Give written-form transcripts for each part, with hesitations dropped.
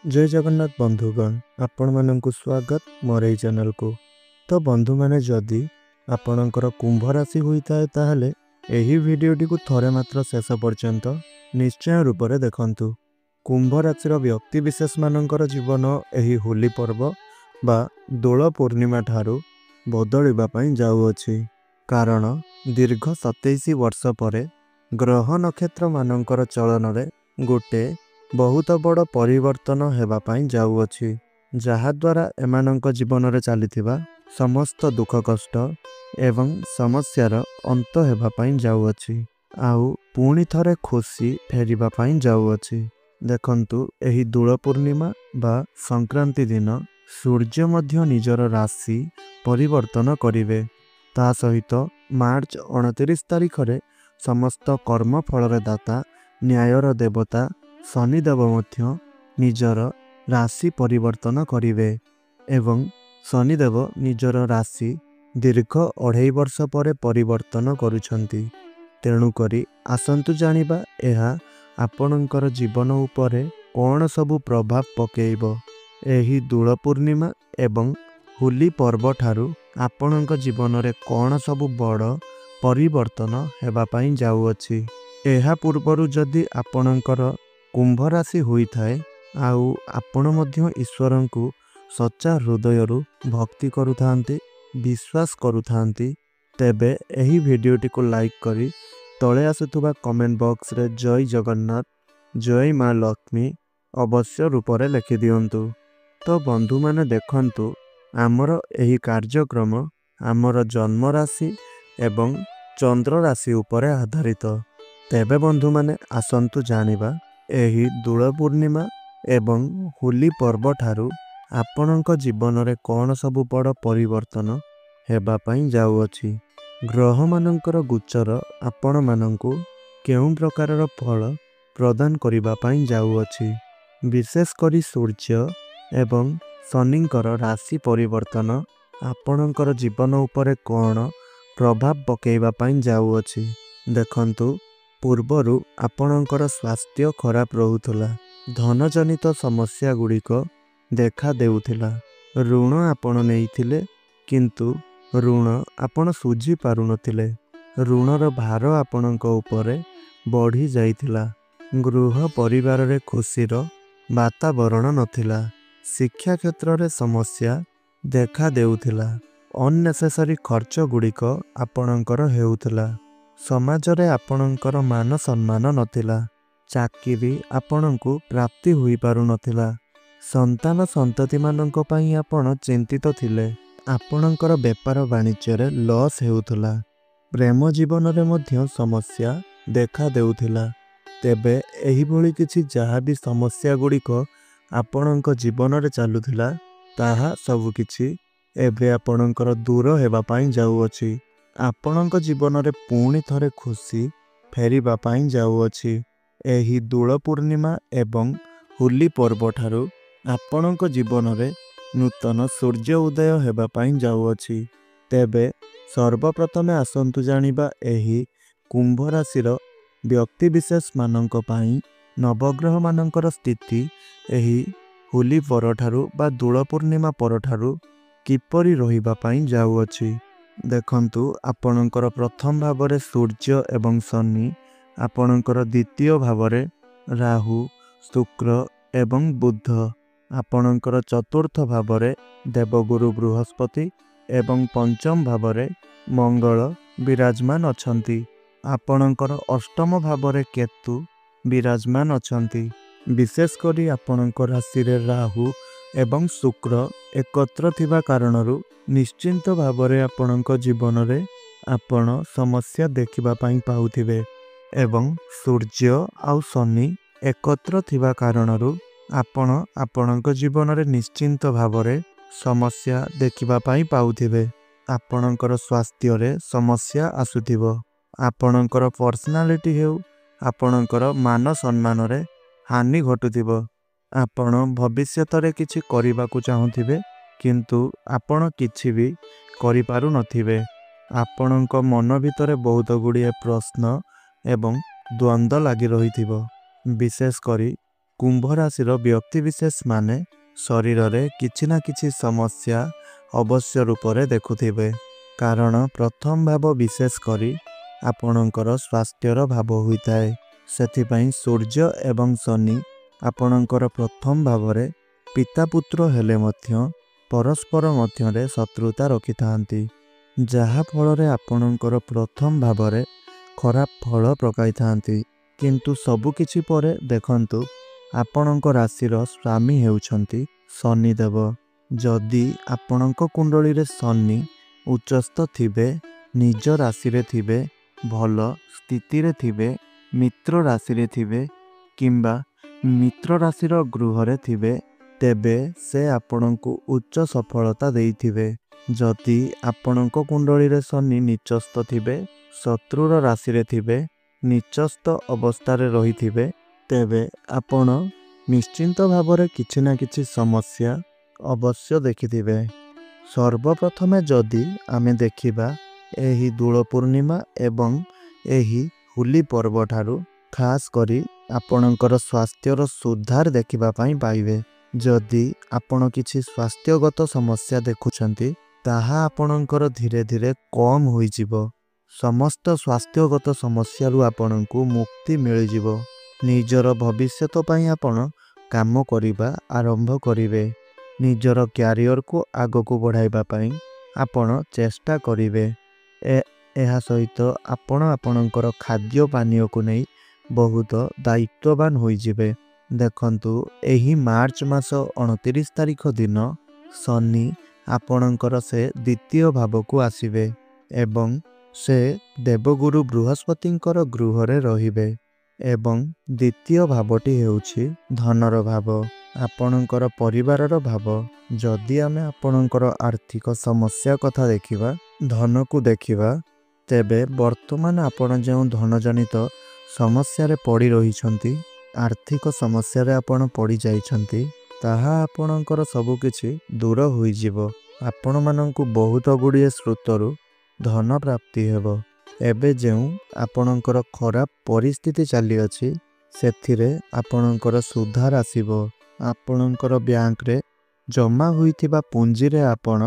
जय जगन्नाथ बंधुगण आपण मानक स्वागत मोर एई चैनल को। तो बंधु माने जदि आपणकर कुंभ राशि होता है ताहले एही वीडियोटी को थरे मात्र शेष पर्यंत निश्चय रूप से देखंतु। कुंभ राशिर व्यक्ति विशेष मानकर जीवन एही होली पर्व बा दोल पूर्णिमा ठारू बदलिबा पई जाउअछि। कारण दीर्घ 27 वर्ष परे ग्रह नक्षत्र मानकर चलन रे गोटे बहुत बड़ परिवर्तन हेबा पई जाउअछि, जहा द्वारा एमानंक जीवन रे चलीथिबा समस्त दुख कष्ट एवं समस्यार अंत हेबा पई जाउअछि। आउ पुणी थरे खुशी फेरिबा पई जाउअछि। देखंतु एही दोल पूर्णिमा बा संक्रांति दिन सूर्य मध्य निजर राशि परिवर्तन करिवे। ता सहित मार्च 29 तारिख रे समस्त कर्म फलर दाता न्यायर देवता शनिदेव मध्य निजर राशि परिवर्तन करिवे एवं शनिदेव निजर राशि दीर्घ 2.5 वर्ष परे परिवर्तन करुछंती। तेणु करी आसंतु जानिबा एहा आपणकर जीवन उपरे कौन सबु प्रभाव पकेइबो। एही दोल पूर्णिमा एवं होली पर्व ठारू आपणक जीवन रे कौन सबु बड़ परिवर्तन हेबा पई जाउअछि। एहा पूर्वरु जदि आपणकर कुंभ राशि होइथाए आउ आपण मध्य ईश्वरंकु सच्चा हृदयरु भक्ति करुथांती विश्वास करुथांती तेबे एही वीडियोटी को लाइक करी तळे आसुथुबा कमेंट बॉक्स रे जय जगन्नाथ जय मां लक्ष्मी अवश्य रूप रे लिखि दियंतु। तो बंधु माने देखंतु आमर एही कार्यक्रम आमर जन्म राशि एवं चंद्र राशि उपरे आधारित। तेबे बंधु माने आसंतु जानिबा एही दोल पूर्णिमा एवं होली पर्व ठारू आपणक जीवन रे कौन सबु बड़ परिवर्तन हेबा पई जाउअछि। ग्रह मानकर गोचर आपण मानंकु केउं प्रकारर फल प्रदान करिबा पई जाउअछि। विशेष करी सूर्य एवं शनिंकर राशि परिवर्तन आपणकर जीवन उपरे कौन प्रभाव पकेइबा पई जाउअछि। देखंतु पूर्वरु आपणकर स्वास्थ्य खराब रहुथला, धन जनित समस्या गुड़िक देखा देउथिला, ऋण आपण नेइथिले किंतु ऋण आपण सुझी पारुनथिले, ऋणर भार आपणक उपरे बढ़ी जाइथिला, गृह परिवार रे खुशीर वातावरण नथिला, शिक्षा क्षेत्र रे समस्या देखा देउथिला, अननेसेसरी खर्च गुड़िक आपणकर हेउथिला, समाज रे आपणकर मान सम्मान नथिला, चाकिरी आपणकु प्राप्ति हुई पारु नथिला, संतान संतति मानंक पई आपण चिंतित थिले, आपणकर व्यापार वाणिज्य रे लॉस हेउथला, प्रेम जीवन रे मध्य समस्या देखा देउथिला। तेबे एही भली किछि जहा भी समस्या गुड़िक आपणक जीवन रे चालुथिला ताहा सब किछि एबे आपणकर दूर हेबा पई जाउअछि। आपणक जीवन रे पुणी थरे खुशी फेरिबा पई जाउअछि। एही दोल पूर्णिमा एवं होली पर्व ठारू आपणक जीवन रे नूतन सूर्य उदय हेबा पई जाउअछि। तेबे सर्वप्रथमे आसंतु जानिबा एही कुंभ राशिर व्यक्ति विशेष मानंक पई नवग्रह मानंकर स्थिति एही होली पर ठारू बा दोल पूर्णिमा पर ठारू किपरि रहिबा पई जाउअछि। देखंतु आपणकर प्रथम भावरे सूर्य एवं शनि, आपणकर द्वितीय भावरे राहु शुक्र एवं बुध, आपणकर चतुर्थ भावरे देवगुरु बृहस्पति एवं पंचम भावरे मंगल विराजमान अछंती, आपणकर अष्टम भावरे केतु विराजमान अछंती। विशेष करी आपणकर राशि रे राहु एवं शुक्र एकत्र थिबा कारणरु निश्चिंत भावरे आपणक जीवन रे आपण समस्या देखिबा पई पाउथिबे एवं सूर्य आउ शनि एकत्र थिबा कारणरु आपण आपणक जीवन रे निश्चिंत भावरे समस्या देखिबा पई पाउथिबे। आपणकर स्वास्थ्य रे समस्या आसुथिबो, आपणकर पर्सनालिटी हेउ आपणकर मान सम्मान रे हानि घटुथिबो, आपण भविष्यत रे किछि करिबाकू चाहुथिबे किंतु आपण किछि भी करि पारु नथिबे। आपणक मन भितरे बहुत गुड़िए प्रश्न एवं द्वंद्व लागी रहिथिबो। विशेष करी कुंभ राशि व्यक्तिविशेष माने शरीर रे किछि ना किछि समस्या अवश्य रूप से देखुथिबे। कारण प्रथम भाव विशेष करी आपणकर स्वास्थ्यर भाव होता है। सेथिपाई सूर्य एवं शनि आपणकर प्रथम भाव रे पिता पुत्र हेले मध्य परस्पर मध्य शत्रुता रखि थांती, जहा फल रे आपणकर प्रथम भाव रे खराब फल प्रकाई थांती। किंतु सबुकिछि परे देखंतु आपणक राशिर स्वामी हेउछंती शनिदेव। जदि आपणक कुंडली रे शनि उच्चस्थ थिबे, निज राशि रे थिबे, भल स्थिति रे थिबे, मित्र राशि रे थिबे किंबा मित्र राशिर गृह रे थिबे, तेबे से आपणको उच्च सफलता देइथिबे। जदि आपणक कुंडली रे शनि नीचस्थ थिबे, शत्रुर राशि रे थिबे, नीचस्थ अवस्था रे रहिथिबे, तेबे आपण निश्चिंत भावरे किछि ना किछि समस्या अवश्य देखिथिबे। सर्वप्रथमे जदि आमे देखिबा एही दोल पूर्णिमा एवं एही होली पर्व ठारू खास करी आपणकर स्वास्थ्यर सुधार देखिबा पाई पाइबे। जदि आपण किछि स्वास्थ्यगत समस्या देखुछंती ताहा आपणकर धीरे धीरे कम होई जिवो। समस्त स्वास्थ्यगत समस्या रु आपणको मुक्ति मिल जिवो। निजर भविष्यत पाई आपण काम करिबा आरंभ करिवे। निजर क्यारियर को आगो को बढ़ाइबा पाई आपण चेष्टा करिवे। एहा सहित आपण आपणकर खाद्य पानीय को नहीं बहुत दायित्ववान होई जिवे। देखंतु एही मार्च मास 29 तारिख दिन शनि आपणकर से द्वितीय भाव को आसीबे एवं से देवगुरु बृहस्पतिंकर गृह रे रहिबे। एवं द्वितीय भावटी हेउछि धनर भाव, आपणकर परिवारर भाव। जदि आमे आपणकर आर्थिक समस्या कथा देखिबा, धन को देखिबा, तेबे वर्तमान आपण जो धन जनित समस्या रे पड़ी रहिछंती, आर्थिक समस्या रे आपण पड़ी जाइछंती, ताहा आपणकर सब किछि दूर होई जिवो। आपण माननकु बहुत गुड़िए स्रोतरु धन प्राप्ति हेबो। एबे जेउ आपणकर खराब परिस्थिति चली अछि, सेथिरे आपणकर सुधार आसीबो। आपणकर बैंक रे जमा होइथिबा पुंजी रे आपण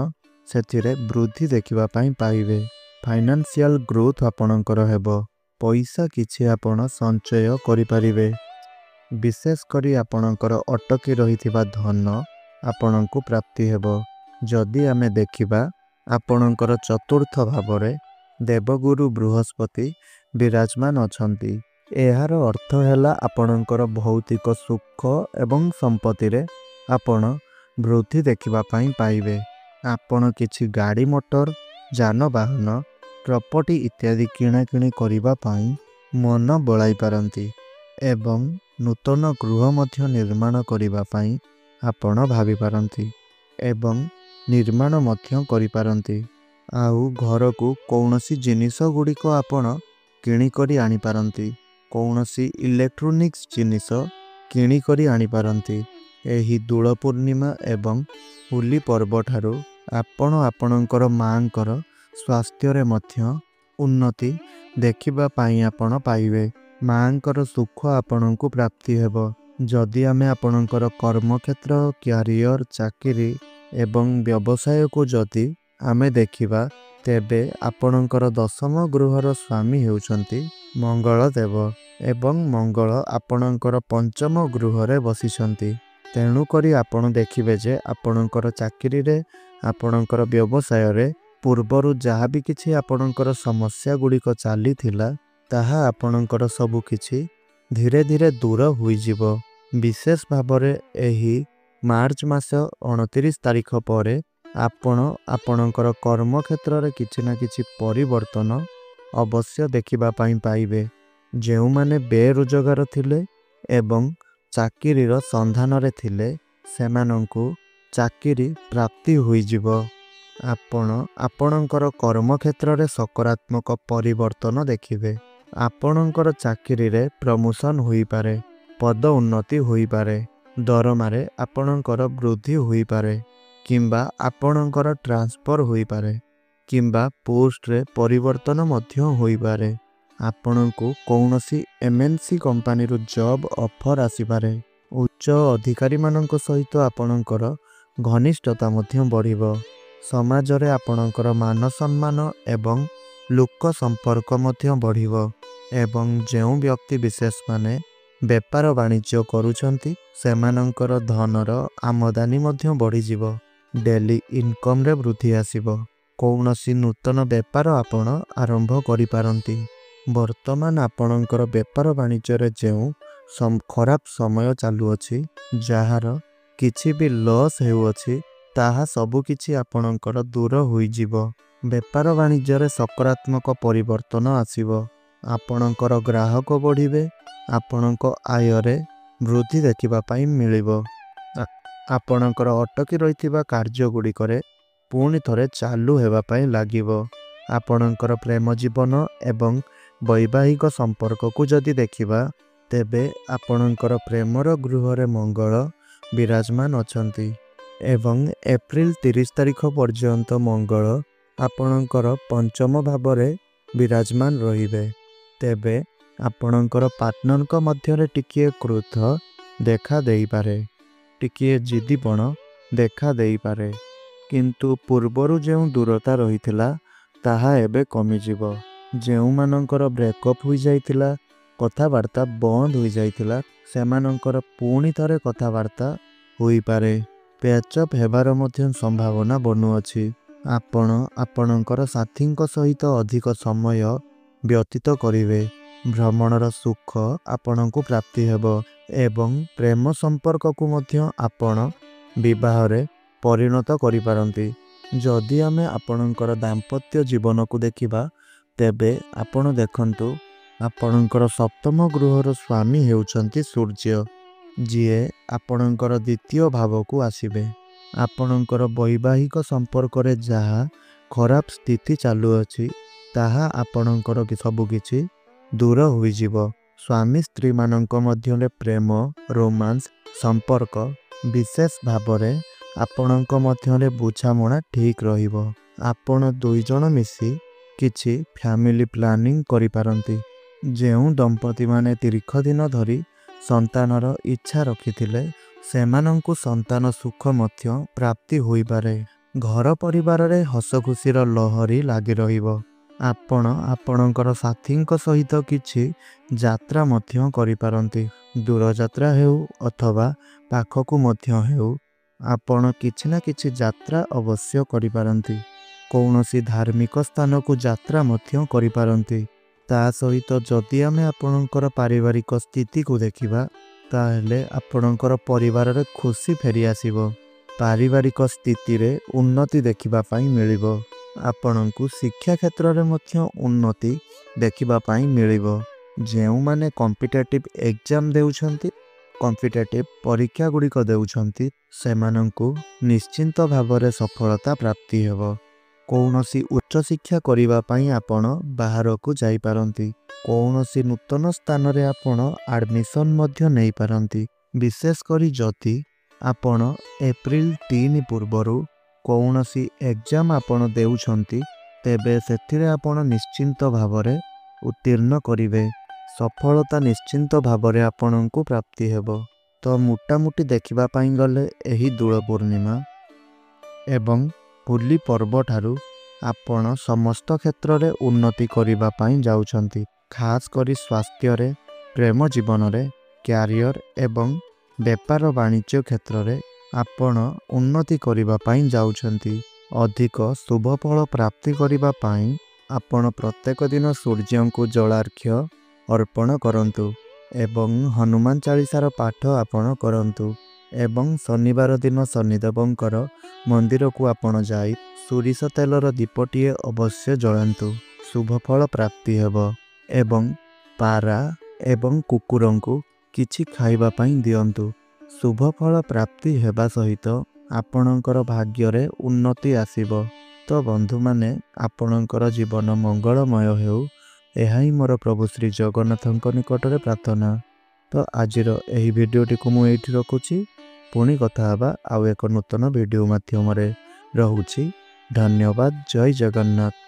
सेथिरे वृद्धि देखिबा पाई पाइबे। फाइनेंशियल ग्रोथ आपणकर हेबो। पैसा किछि आपण संचय करि परिबे। विशेष करी आपणकर अटकी रहिथिबा धन आपणको प्राप्ति हेबो। जदि आमे देखिबा आपणकर चतुर्थ भाव रे देवगुरु बृहस्पति विराजमान अछंती। एहार अर्थ हैला आपणकर भौतिक सुख एवं संपत्ति रे आपण वृद्धि देखिबा पाई पाइबे। आपण किछि गाड़ी मोटर जानवाहन प्रॉपर्टी इत्यादि किणा किणी करिबा पाई मन बळाई पारंती एवं नूतन गृह मध्य निर्माण करिबा पाई आपण भाबी पारंती एवं निर्माण मध्य करि पारंती। आउ घर को कौनसी जिनिस गुड़िक आपण किणी करी आनी पारंती। कौनसी इलेक्ट्रोनिक्स जिनिस किणी करी आनी पारंती। एही दोल पूर्णिमा एवं होली पर्व ठारू आपण आपणकर मांकर स्वास्थ्य रे मध्य उन्नति देखिबा पाई आपण पाइबे। मांकर सुख आपणको प्राप्ति हेबो। जदि आमे आपणकर कर्मक्षेत्र, क्यारियर, चाकरी एवं व्यवसाय को जदि आमे देखिबा, तेबे आपणकर दशम गृहर स्वामी हेउछंती मंगल देव एवं मंगल आपणकर पंचम गृह रे बसिछंती। तेणु करी आपण देखिबे जे आपणकर चाकरी रे, आपणकर व्यवसाय रे पूर्वरु जहा भी किछि आपणकर समस्या गुड़िक चाली थिला, ताहा आपणकर सबु किछि धीरे धीरे दूर होई जिवो। विशेष भावरे एही मार्च मास 29 तारिख परे आपण आपणकर कर्म क्षेत्र रे किछि ना किछि परिवर्तन अवश्य देखिबा पाई पाइबे। जेउ माने बेरोजगार थिले एवं चाकरी रो संधान रे थिले, सेमानंकु चाकरी प्राप्ति होई जिवो। आपण आपणकर कर्म क्षेत्र रे सकारात्मक परिवर्तन देखिबे। आपणकर चाकरी रे प्रमोशन होई पारे, पद उन्नति होई पारे, दरमारे आपणकर वृद्धि होई पारे, किंबा आपणकर ट्रांसफर होई पारे, किंबा पोस्ट रे परिवर्तन मध्य होई पारे। आपणको कौनसी एमएनसी कंपनी रो जॉब ऑफर आसी पारे। उच्च अधिकारी मानक सहित आपणकर घनिष्ठता मध्य बढ़िबो। समाज रे आपणकर मान सम्मान एवं लोक संपर्क मध्य बढ़िबो एवं जेउ व्यक्ति विशेष माने बेपार वाणिज्य करूछंती सेमानंकर धनर आमदानी मध्य बढ़ी जिवो। डेली इनकम रे वृद्धि आसीबो। कौनसी नूतन बेपार आपण आरंभ करि पारंती। वर्तमान आपणकर बेपार वाणिज्य रे जेउ खराब समय चालू अछि जहार किछि भी लॉस हेउ अछि ताहा सबु किछि आपणकर दूर होई जिवो। बेपार वाणिज्य रे सकारात्मक परिवर्तन आसीबो। आपणकर ग्राहक बढ़िबे। आपणक आय रे वृद्धि देखिबा पई मिलिबो। आपणकर अटकी रहिथिबा कार्य गुडी करे पुणी थरे चालू हेबा पई लागिबो। आपणकर प्रेम जीवन एवं वैवाहिक संपर्क को जदि देखिबा तेबे आपणकर प्रेमर गृह रे मंगल विराजमान अछंती एवं एप्रिल 30 तारिख पर्यंत मंगल आपणकर पंचम भाव रे विराजमान रहिबे। तेबे आपणकर पार्टनर को मध्य रे टिकिए क्रोध देखा देई पारे। टिकिए जिद्दीपण देखा देई पारे। किंतु पूर्वरु जेउ दूरता रहिथिला ताहा एबे कमी जिवो। जेउ मानकर ब्रेकअप हुई जाइथिला कथावार्ता बंद हुई जाइथिला सेमानकर पुणी थरे कथावार्ता हुई पारे। पैचअप हेबार मध्य संभावना बनु अछि। आपण आपणकर साथींक सहित अधिक समय व्यतीत करिवे। भ्रमणर सुख आपणको प्राप्ति हेबो एवं प्रेम संपर्क को मध्य आपण विवाह रे परिणत करि पारंती। जदि आमे आपणकर दाम्पत्य जीवन को देखिबा तेबे आपण देखंतु आपणकर सप्तम गृहर स्वामी हेउचंती सूर्य जिए आपणकर द्वितीय भाव को आसीबे। आपणकर वैवाहिक संपर्क रे जहा खराब स्थिति चालू अछि ताहा आपणकर सबु किछि दूर होई जिवो। स्वामी स्त्री मानक मध्य रे प्रेम रोमांस संपर्क विशेष भाव रे आपणक मध्य रे बुझामणा ठीक रहिबो। आपण दुई जण मिसी किछि फैमिली प्लानिंग करि पारंती। जेउ दंपति माने दीर्घ दिन धरी संतानर इच्छा रखिथिले सेमानंकु संतान सुख मध्य प्राप्ति होई पारे। घर परिवार रे हस खुशीर लहरी लागी रहिबो। आपण आपणकर साथींक सहित किछि यात्रा मध्य करि पारंती। दूर यात्रा हेउ अथवा पाखकु मध्य हेउ आपण किछि ना किछि यात्रा अवश्य करि पारंती। कौनसी धार्मिक स्थान को यात्रा मध्य करि पारंती। ता सहित जदि आमे आपणकर पारिवारिक स्थिति को देखिबा ताहेले आपणकर परिवार रे खुशी फेरी आसीबो। पारिवारिक स्थिति रे उन्नति देखिबा पई मिलिबो। आपणकु शिक्षा क्षेत्र रे मध्य उन्नति देखिबा पई मिलिबो। जेउ माने कॉम्पिटिटिव एग्जाम देउछंती कॉम्पिटिटिव परीक्षा गुडी को देउछंती सेमानंकु निश्चिंत भाव रे सफलता प्राप्ति हेबो। कौनसी उच्च शिक्षा करिबा पई आपण बाहर को जाई पारंती। कौनसी नूतन स्थान रे आपण एडमिशन मध्य नेई पारंती। विशेष करी जदि आपण एप्रिल 3 पूर्वरु कौनसी एग्जाम आपण देउछंती तेबे सेथिरे आपण निश्चिंत भाव रे उत्तीर्ण करिवे। सफलता निश्चिंत भाव रे आपणको प्राप्ति हेबो। तो मोटामोटी देखिबा पई गले एही दूल पूर्णिमा एवं होली पर्व ठारू आपण समस्त क्षेत्र रे उन्नति करिबा पई जाउछंती। खास करी स्वास्थ्य रे प्रेम जीवन रे कैरियर एवं बेपार वाणिज्य क्षेत्र रे आपण उन्नति करिबा पई जाउछंती। अधिक शुभ फल प्राप्ति करिबा पई आपण प्रत्येक दिन सूर्य को जलार्घ्य अर्पण करंतु एवं हनुमान चालीसार पाठ आपण करंतु एवं शनिवार दिन शनिदेवंकर मंदिर को आपण जाई सोरिष तेलर दीपटीए अवश्य जलांतु। शुभ फल प्राप्ति हेबो एवं पारा एवं कुकुरंकु किछि खाइबा पई दियंतु। शुभ फल प्राप्ति हेबा सहित आपणकर भाग्य रे उन्नति आसीबो। तो बंधु माने आपणकर जीवन मंगलमय हेउ एहाई मोर प्रभु श्री जगन्नाथଙ୍କ निकटरे प्रार्थना। तो आजिर एही भिडियोटी को मु एठी रखुछि। पुणी कथा हबा आउ एक नूतन भिडियो माध्यम रे रहुछि। धन्यवाद। जय जगन्नाथ।